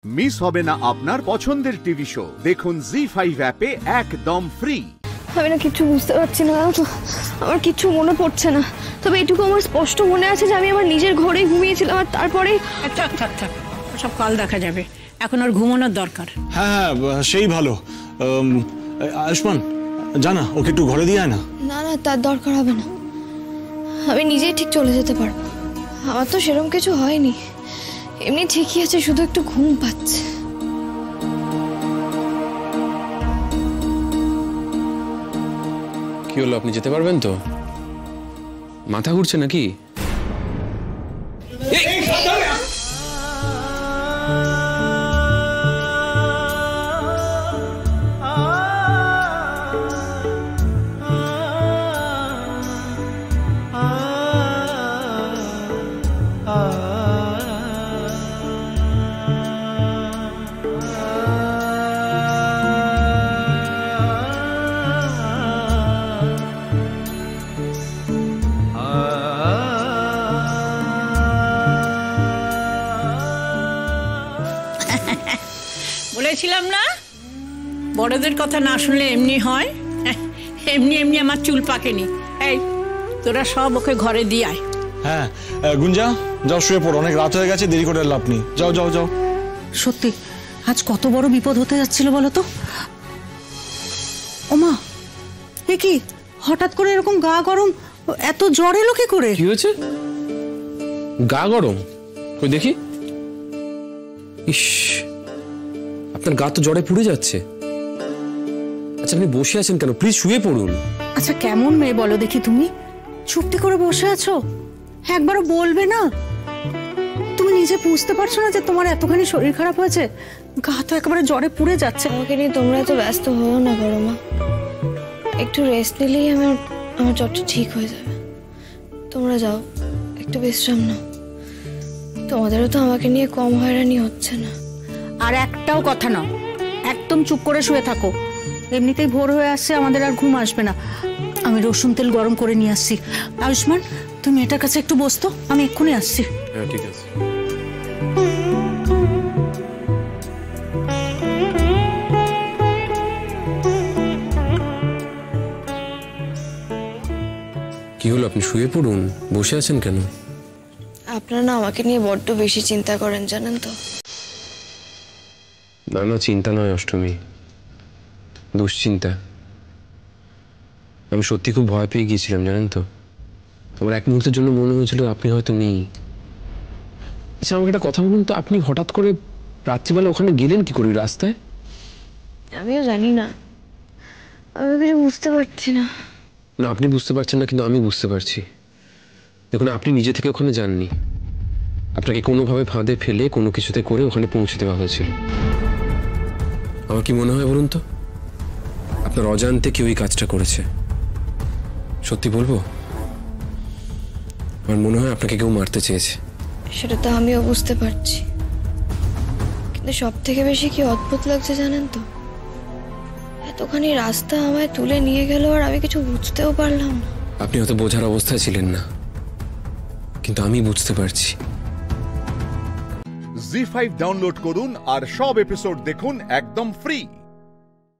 Miss হবে না আপনার পছন্দের টিভি শো। দেখুন জি5 অ্যাপে একদম ফ্রি। আমি না কিছু বুঝতে পারছি না, আমার কিছু মনে পড়ছে না। তবে এটুকু আমার স্পষ্ট মনে আছে যে আমি আমার নিজের ঘরেই ঘুমিয়েছিলাম, আর তারপরে থাক থাক থাক, সব কাল দেখা যাবে, এখন আর ঘুমানোর দরকার। হ্যাঁ সেই ভালো। আয়ুষ্মান জানা ওকে একটু ঘরে দিয়ে আয় না। না না, তার দরকার হবে না, আমি নিজেই ঠিক চলে যেতে পারবো। আমার তো সেরকম কিছু হয়নি, এমনি ঠিকই আছে, শুধু একটু ঘুম পাচ্ছে। কি হলো, আপনি যেতে পারবেন তো? মাথা ঘুরছে নাকি? বলেছিলাম না, বড়দের কথা না শুনলে এমনি হয়। এমনি এমনি আমার চুল পাকেনি। এই তোরা সব ওকে ঘরে দিয়ে আয়। হ্যাঁ গুঞ্জা যাও, শুয়ে পড়ো, অনেক রাত হয়ে গেছে, দেরি করে লাভ নেই। যাও যাও যাও। সত্যি আজ কত বড় বিপদ হতে যাচ্ছিল বলো তো। ওমা, এ কি হঠাৎ করে এরকম গা গরম, এত জ্বর এলো কি করে? কি হয়েছে? গা গরম? কই দেখি। ইস, আপনার গা তো জ্বরে পুড়ে যাচ্ছে। আচ্ছা আপনি বসে আছেন কেন? প্লিজ শুয়ে পড়ুন। আচ্ছা কেমন মেয়ে বলো দেখি তুমি, চুপটি করে বসে আছো, একবারও বলবে না? তুমি নিজে বুঝতে পারছো না যে তোমার এতখানি শরীর খারাপ হয়েছে? গা তো একেবারে জ্বরে পুড়ে যাচ্ছে। আমাকে নিয়ে তোমরা এত ব্যস্ত হও না বড় মা, একটু রেস্ট নিলেই আমার জ্বরটা ঠিক হয়ে যাবে। তোমরা যাও, একটু বিশ্রাম নাও, তোমাদেরও তো আমাকে নিয়ে কম হয়রানি হচ্ছে না। আর একটাও কথা না, একদম চুপ করে শুয়ে থাকো, এমনিতেই ভোর হয়ে আসছে, আমাদের আর ঘুম আসবে না। আমি রসুন তেল গরম করে নিয়ে আসছি। আয়ুষ্মান তুমি এটার কাছে একটু বসতো, আমি এক্ষুনি আসছি। হ্যাঁ ঠিক আছে। কি হলো, আপনি শুয়ে পড়ুন, বসে আছেন কেন? আপনারা না আমাকে নিয়ে বড্ড বেশি চিন্তা করেন জানেন তো। না না, চিন্তা নয় অষ্টমী, দুশ্চিন্তা। আমি সত্যি খুব ভয় পেয়ে গিয়েছিলাম জানেন তো। আমার এক মুহূর্তের জন্য মনে হয়েছিল আপনি হয়তো নেই। আচ্ছা আমাকে একটা কথা বলুন তো, আপনি হঠাৎ করে রাত্রিবেলা ওখানে গেলেন কি করে রাস্তায়? আমিও জানি না, আমি কিছু বুঝতে পারছি না। না আপনি বুঝতে পারছেন না, কিন্তু আমি বুঝতে পারছি। দেখুন আপনি নিজে থেকে ওখানে যাননি, আপনাকে কোনোভাবে ফাঁদে ফেলে কোনো কিছুতে করে ওখানে পৌঁছে দেওয়া হয়েছিল। আমার কি মনে হয় বলুন তো, আপনার অজান্তে কেউ এই কাজটা করেছে। সত্যি বলবো, আমার মনে হয় আপনাকে কেউ মারতে চেয়েছে। সেটা তো আমিও বুঝতে পারছি, কিন্তু সব থেকে বেশি কি অদ্ভুত লাগছে জানেন তো, এতখানি রাস্তা আমায় তুলে নিয়ে গেল আর আমি কিছু বুঝতেও পারলাম না। আপনি হয়তো বোঝার অবস্থায় ছিলেন না, কিন্তু আমি বুঝতে পারছি। জি5 ডাউনলোড করুন আর সব এপিসোড দেখুন একদম ফ্রি।